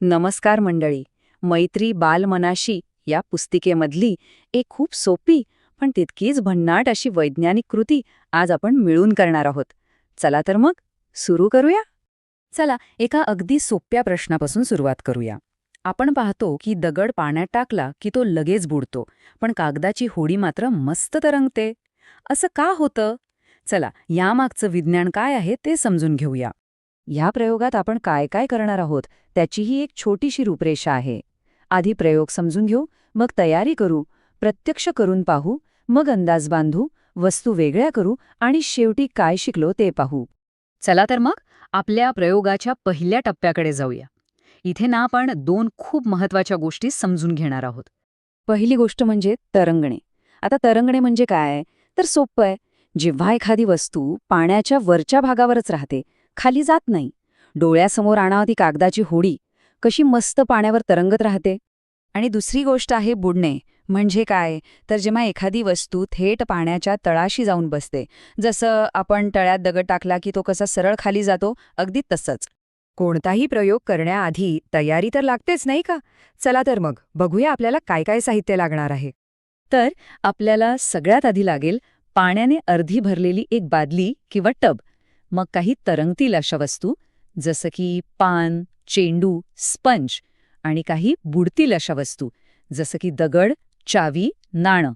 नमस्कार मंडळी. मैत्री बालमनाशी या पुस्तिकेमधली एक खूप सोपी पण तितकीच भन्नाट अशी वैज्ञानिक कृती आज आपण मिळून करणार आहोत. चला तर मग सुरू करूया. चला एका अगदी सोप्या प्रश्नापासून सुरुवात करूया. आपण पाहतो की दगड पाण्यात टाकला की तो लगेच बुडतो, पण कागदाची होडी मात्र मस्त तरंगते. असं का होतं? चला यामागचं विज्ञान काय आहे ते समजून घेऊया. ह्या प्रयोगात आपण काय काय करणार आहोत त्याचीही एक छोटीशी रूपरेषा आहे. आधी प्रयोग समजून घेऊ, मग तयारी करू, प्रत्यक्ष करून पाहू, मग अंदाज बांधू, वस्तू वेगळ्या करू आणि शेवटी काय शिकलो ते पाहू. चला तर मग आपल्या प्रयोगाच्या पहिल्या टप्प्याकडे जाऊया. इथे ना आपण दोन खूप महत्वाच्या गोष्टी समजून घेणार आहोत. पहिली गोष्ट म्हणजे तरंगणे. आता तरंगणे म्हणजे काय तर सोपं आहे. जेव्हा एखादी वस्तू पाण्याच्या वरच्या भागावरच राहते, खाली जात नाही, डोळ्यासमोर आणा ती कागदाची होडी कशी मस्त पाण्यावर तरंगत राहते. आणि दुसरी गोष्ट आहे बुडणे. म्हणजे काय तर जेव्हा एखादी वस्तू थेट पाण्याच्या तळाशी जाऊन बसते, जसं आपण तळ्यात दगड टाकला की तो कसा सरळ खाली जातो, अगदी तसंच. कोणताही प्रयोग करण्याआधी तयारी तर लागतेच नाही का? चला तर मग बघूया आपल्याला काय काय साहित्य लागणार आहे. तर आपल्याला सगळ्यात आधी लागेल पाण्याने अर्धी भरलेली एक बादली किंवा टब, मग काही तरंगतील अशा वस्तू जसं की पान, चेंडू, स्पंज, आणि काही बुडतील अशा वस्तू जसं की दगड, चावी, नाणं.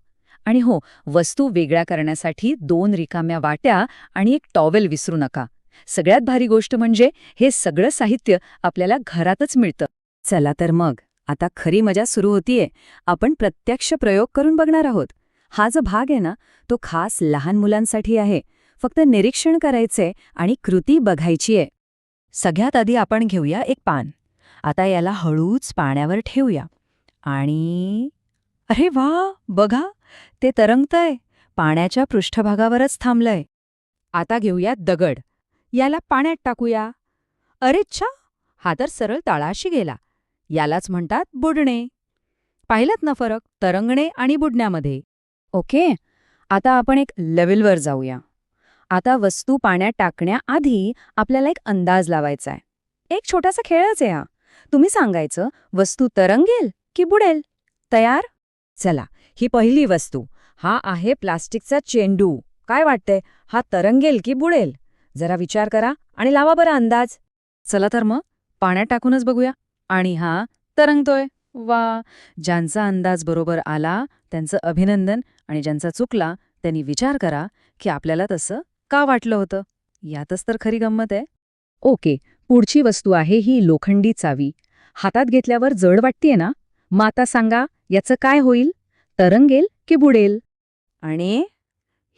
आणि हो, वस्तू वेगळ्या करण्यासाठी 2 रिकाम्या वाट्या आणि एक टॉवेल विसरू नका. सगळ्यात भारी गोष्ट म्हणजे हे सगळं साहित्य आपल्याला घरातच मिळतं. चला तर मग आता खरी मजा सुरू होतीये. आपण प्रत्यक्ष प्रयोग करून बघणार आहोत. हा जो भाग आहे ना, तो खास लहान मुलांसाठी आहे. फक्त निरीक्षण करायचंय आणि कृती बघायची आहे. सगळ्यात आधी आपण घेऊया एक पान. आता याला हळूच पाण्यावर ठेवूया आणि अरे वा, बघा ते तरंगतंय, पाण्याच्या पृष्ठभागावरच थांबलंय. आता घेऊया दगड. याला पाण्यात टाकूया. अरे छा, हा तर सरळ तळाशी गेला. यालाच म्हणतात बुडणे. पाहिलंत ना फरक तरंगणे आणि बुडण्यामध्ये? ओके, आता आपण एक लेव्हलवर जाऊया. आता वस्तू पाण्यात टाकण्याआधी आपल्याला एक अंदाज लावायचा आहे. एक छोटासा खेळच आहे हा. तुम्ही सांगायचं वस्तू तरंगेल की बुडेल. तयार? चला, ही पहिली वस्तू. हा आहे प्लास्टिकचा चेंडू. काय वाटतंय, हा तरंगेल की बुडेल? जरा विचार करा आणि लावा बरं अंदाज. चला तर मग पाण्यात टाकूनच बघूया. आणि हा तरंगतोय. वा, ज्यांचा अंदाज बरोबर आला त्यांचं अभिनंदन, आणि ज्यांचा चुकला त्यांनी विचार करा की आपल्याला तसं का वाटलं होतं. यातच तर खरी गंमत आहे. ओके, पुढची वस्तू आहे ही लोखंडी चावी. हातात घेतल्यावर जड वाटतेय ना? मग आता सांगा याचं काय होईल? तरंगेल की बुडेल? आणि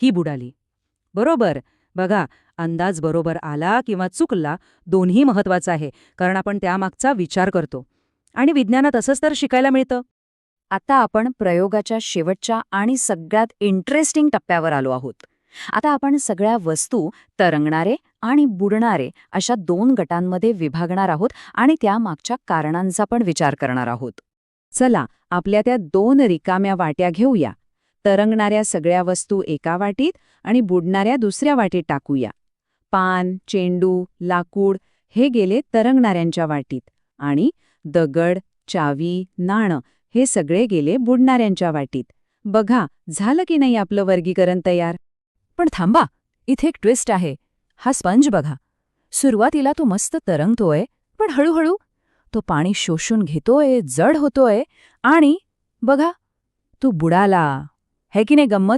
ही बुडाली. बरोबर. बघा, अंदाज बरोबर आला किंवा चुकला दोन्ही महत्वाचं आहे, कारण आपण त्यामागचा विचार करतो. आणि विज्ञानात असंच तर शिकायला मिळतं. आता आपण प्रयोगाच्या शेवटच्या आणि सगळ्यात इंटरेस्टिंग टप्प्यावर आलो आहोत. आता आपण सगळ्या वस्तू तरंगणारे आणि बुडणारे अशा 2 गटांमध्ये विभागणार आहोत आणि त्यामागच्या कारणांचा पण विचार करणार आहोत. चला, आपल्या त्या 2 रिकाम्या वाट्या घेऊया. तरंगणाऱ्या सगळ्या वस्तू एका वाटीत आणि बुडणाऱ्या दुसऱ्या वाटीत टाकूया. पान, चेंडू, लाकूड हे गेले तरंगणाऱ्यांच्या वाटीत, आणि दगड, चावी, नाणं हे सगळे गेले बुडणाऱ्यांच्या वाटीत. बघा, झालं की नाही आपलं वर्गीकरण तयार? पण थांबा, इथे एक ट्विस्ट आहे. हा स्पंज बघा. सुरुवातीला तो मस्त तरंगतोय, पण हळूहळू तो पाणी शोषून घेतोय, जड होतोय, आणि बघा तो बुडाला. है की नाही गंमत?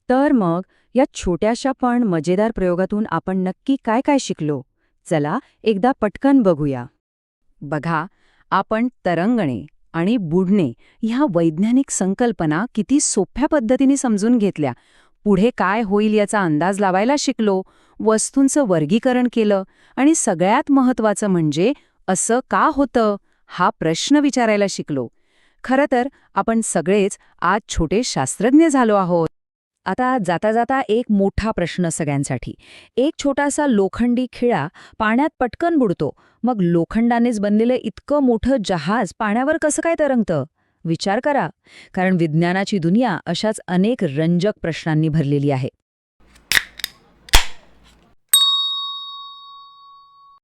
तर मग या छोट्याशा पण मजेदार प्रयोगातून आपण नक्की काय काय शिकलो? चला एकदा पटकन बघूया. बघा, आपण तरंगणे आणि बुडणे ह्या वैज्ञानिक संकल्पना किती सोप्या पद्धतीने समजून घेतल्या. पुढे काय होईल याचा अंदाज लावायला शिकलो, वस्तूंचं वर्गीकरण केलं, आणि सगळ्यात महत्त्वाचं म्हणजे असं का होतं हा प्रश्न विचारायला शिकलो. खरं तर आपण सगळेच आज छोटे शास्त्रज्ञ झालो आहोत. आता जाता जाता एक मोठा प्रश्न सगळ्यांसाठी. एक छोटासा लोखंडी खिळा पाण्यात पटकन बुडतो, मग लोखंडानेच बनलेलं इतकं मोठं जहाज पाण्यावर कसं काय तरंगतं? विचार करा, कारण विज्ञानाची दुनिया अशाच अनेक रंजक प्रश्नांनी भरलेली आहे.